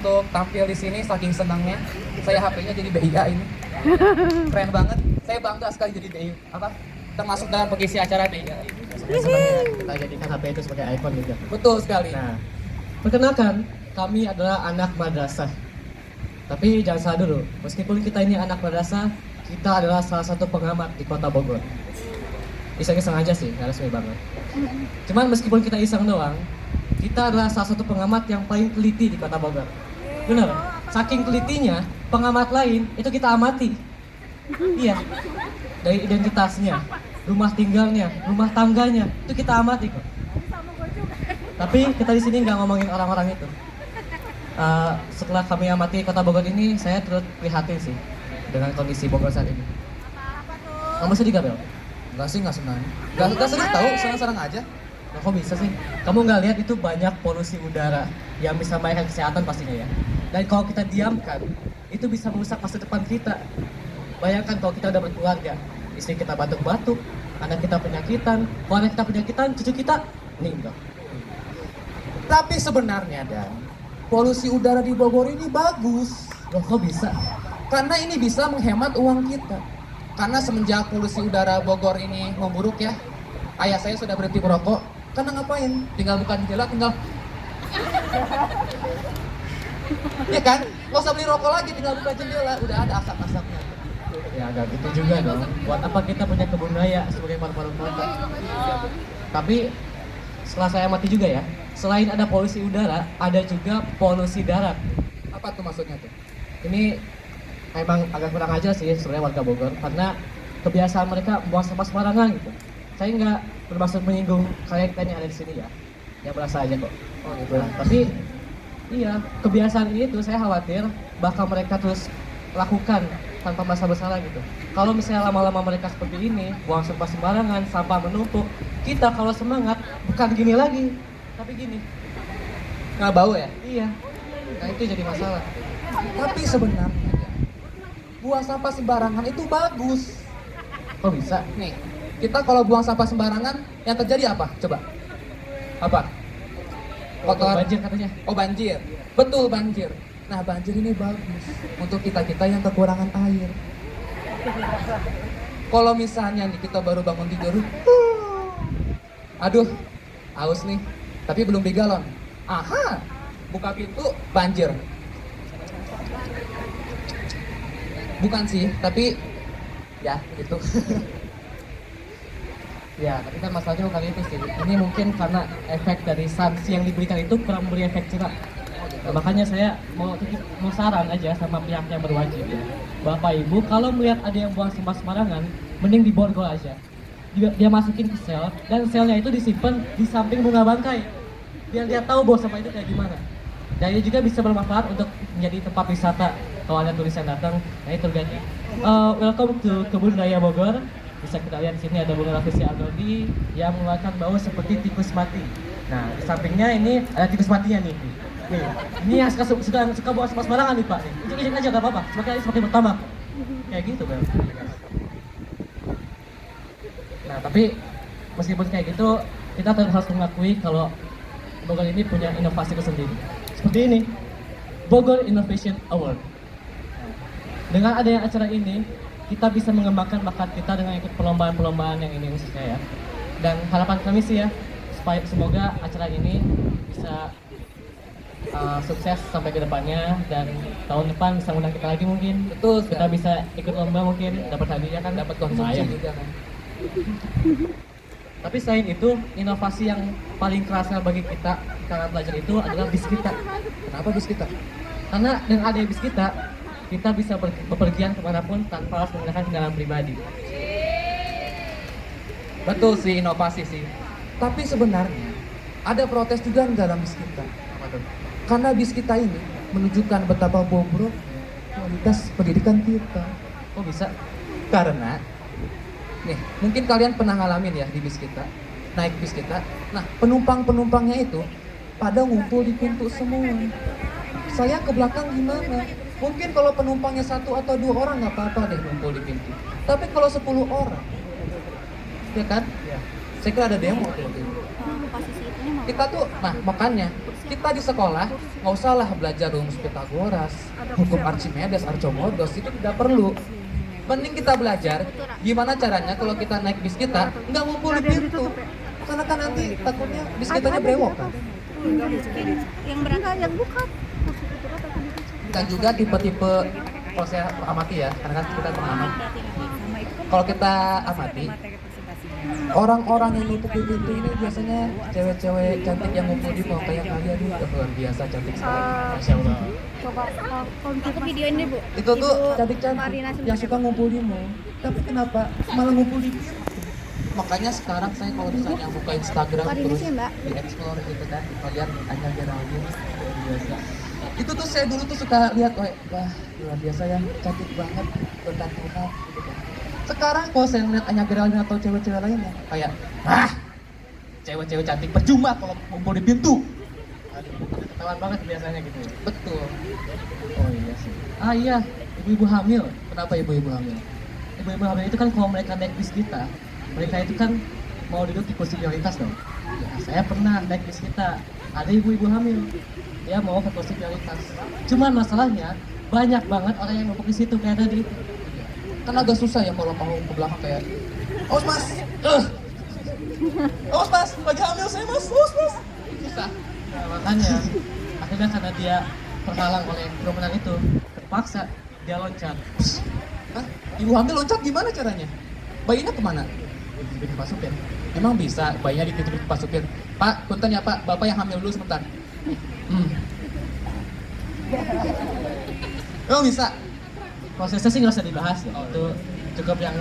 untuk tampil di sini. Saking senangnya, saya HP-nya jadi BIA ini. Keren banget. Saya bangga sekali jadi BI apa? Termasuk dalam pengisi acara BIA. Sebenarnya kita jadikan HP itu sebagai ikon juga. Betul sekali. Nah, perkenalkan, kami adalah anak madrasah. Tapi jangan salah dulu, meskipun kita ini anak madrasah, kita adalah salah satu pengamat di kota Bogor. Iseng-iseng aja sih, nggak resmi banget. Cuman meskipun kita iseng doang, kita adalah salah satu pengamat yang paling teliti di kota Bogor. Bener, saking telitinya, pengamat lain itu kita amati. Iya, dari identitasnya, rumah tinggalnya, rumah tangganya, itu kita amati kok. Tapi kita di sini nggak ngomongin orang-orang itu. Setelah kami amati kota Bogor ini, saya turut prihatin sih dengan kondisi Bogor saat ini. Kamu sedih gak, Bel? Enggak sih, enggak senang. Enggak sedih tahu, senang-senang aja. Nah, kok bisa sih? Kamu nggak lihat itu banyak polusi udara yang bisa membahayakan kesehatan pastinya ya. Dan kalau kita diamkan, itu bisa merusak masa depan kita. Bayangkan kalau kita udah berkeluarga, istri kita batuk-batuk, anak kita penyakitan, kalau anak kita penyakitan, cucu kita meninggal. Tapi sebenarnya Dan, polusi udara di Bogor ini bagus. Loh, kok bisa? Karena ini bisa menghemat uang kita. Karena semenjak polusi udara Bogor ini memburuk ya, ayah saya sudah berhenti merokok. Karena ngapain? Tinggal buka jendela, tinggal ya kan? Gak usah beli rokok lagi, tinggal buka jendela, udah ada asap-asapnya. Ya agak gitu juga dong. Buat apa kita punya kebun raya sebagai paru-paru kota? Tapi setelah saya amati juga ya, selain ada polusi udara, ada juga polusi darat. Apa tuh maksudnya tuh? Ini emang agak kurang aja sih sebenarnya warga Bogor, karena kebiasaan mereka buang sampah sembarangan gitu. Saya nggak bermaksud menyinggung kalian yang ada di sini ya, yang berasa aja kok. Oh gitu. Tapi iya, kebiasaan ini tuh saya khawatir bakal mereka terus lakukan tanpa merasa bersalah gitu. Kalau misalnya lama-lama mereka seperti ini, buang sampah sembarangan, sampah menumpuk, kita kalau semangat bukan gini lagi, tapi gini. Nggak bau ya? Iya. Nah itu jadi masalah. Tapi sebenarnya buang sampah sembarangan itu bagus. Kok bisa? Nih, kita kalau buang sampah sembarangan, yang terjadi apa? Coba. Apa? Kotor. Banjir katanya. Oh banjir. Betul banjir. Nah banjir ini bagus untuk kita-kita yang kekurangan air. Kalau misalnya nih kita baru bangun tidur, aduh, haus nih, tapi belum beli galon. Aha, buka pintu banjir. Bukan sih, tapi ya gitu. Ya, tapi kan masalahnya bukan itu sih. Ini mungkin karena efek dari sanksi yang diberikan itu kurang memberi efek jerah. Nah, makanya saya mau saran aja sama pihak yang berwajib ya. Bapak Ibu, kalau melihat ada yang buang sampah sembarangan, mending diborgol aja. Dia masukin ke sel, dan selnya itu disimpan di samping bunga bangkai. Biar dia tahu bahwa sampah itu kayak gimana. Dan ini juga bisa bermanfaat untuk menjadi tempat wisata. Kalau ada turis yang datang, nah itu ganti. Welcome to Kebun Raya Bogor. Bisa kita lihat di sini ada bunga Rafflesia arnoldi yang mengeluarkan bau seperti tikus mati. Nah, di sampingnya ini ada tikus matinya nih. Nih, ini yang suka buang sampah sembarangan nih Pak. Ijek-ijek aja nggak apa-apa. Semakin pertama. Kayak gitu Bel. Nah, tapi meskipun kayak gitu, kita tetap harus mengakui kalau Bogor ini punya inovasi tersendiri. Seperti ini, Bogor Innovation Award. Dengan adanya acara ini, kita bisa mengembangkan bakat kita dengan ikut perlombaan-perlombaan yang ini khususnya ya. Dan harapan kami sih ya, supaya semoga acara ini bisa sukses sampai ke depannya, dan tahun depan bisa undang kita lagi mungkin. Betul, Kita bisa ikut lomba mungkin, dapat hadiah kan, dapat konsumsi saya. juga kan. Tapi selain itu, inovasi yang paling kerasa bagi kita kalangan pelajar itu adalah bis kita. Kenapa bis kita? Karena dengan adanya bis kita bisa bepergian kemanapun tanpa harus menggunakan kendaraan pribadi. Betul sih, inovasi sih. Tapi sebenarnya ada protes juga di dalam bis kita. Apa tuh? Karena bis kita ini menunjukkan betapa bobrok kualitas pendidikan kita. Kok bisa? Karena nih, mungkin kalian pernah ngalamin ya di bis kita, naik bis kita. Nah, penumpang-penumpangnya itu pada ngumpul di pintu semua. Saya ke belakang gimana? Mungkin kalau penumpangnya 1 atau 2 orang nggak apa-apa deh ngumpul di pintu. Tapi kalau 10 orang, ya kan? Ya. Saya kira ada demo tuh. Kita tuh, nah makanya Kita di sekolah nggak usahlah belajar rumus Pitagoras, hukum Archimedes, Archimedes, itu tidak perlu. Mending kita belajar gimana caranya kalau kita naik bis kita nggak ngumpul di pintu. Karena kan nanti takutnya bis kitanya brewok kan. Yang berangkat yang bukan. Dan juga tipe-tipe kalau saya amati ya, karena kan kita pengalaman. Kalau kita amati, orang-orang yang nutup di pintu ini biasanya cewek-cewek cantik yang ngumpul di bawah kayak kalian itu luar biasa cantik sekali. Masya Allah. Coba aku videoin deh, Bu. Itu tuh Ibu cantik-cantik Marina Sumber. yang suka ngumpul di mall. Tapi kenapa malah ngumpul di pintu? Makanya sekarang saya kalau misalnya buka Instagram Marina terus sih, Mbak. di explore gitu kan, kita lihat Anya Geraldine luar biasa. Itu tuh saya dulu tuh suka lihat, wah luar biasa ya, cantik banget, berkat Tuhan gitu kan. Sekarang kalau saya ngeliat Anya Geraldine atau cewek-cewek lainnya, kayak, cewek-cewek cantik percuma kalau ngumpul di pintu. Ketahuan banget biasanya gitu. Betul. Oh iya sih. Ah iya, ibu-ibu hamil. Kenapa ibu-ibu hamil? Ibu-ibu hamil itu kan kalau mereka naik bis kita, mereka itu kan mau duduk di kursi prioritas dong. Ya, saya pernah naik bis kita, ada ibu-ibu hamil, dia mau ke kursi prioritas. Cuman masalahnya banyak banget orang yang numpuk di situ kayak tadi. Kan agak susah ya kalau mau ke belakang kayak, awas mas, awas mas, lagi hamil saya mas, awas mas. Susah. Nah, makanya akhirnya karena dia terhalang oleh kerumunan itu, terpaksa dia loncat. Hah? Ibu hamil loncat gimana caranya? Bayinya kemana? Dititipin ke Pak Supir. Emang bisa bayinya dititipin ke Pak Supir? Pak, punten ya Pak, Bapak yang hamil dulu sebentar. Emang bisa? Prosesnya sih nggak usah dibahas ya, itu cukup yang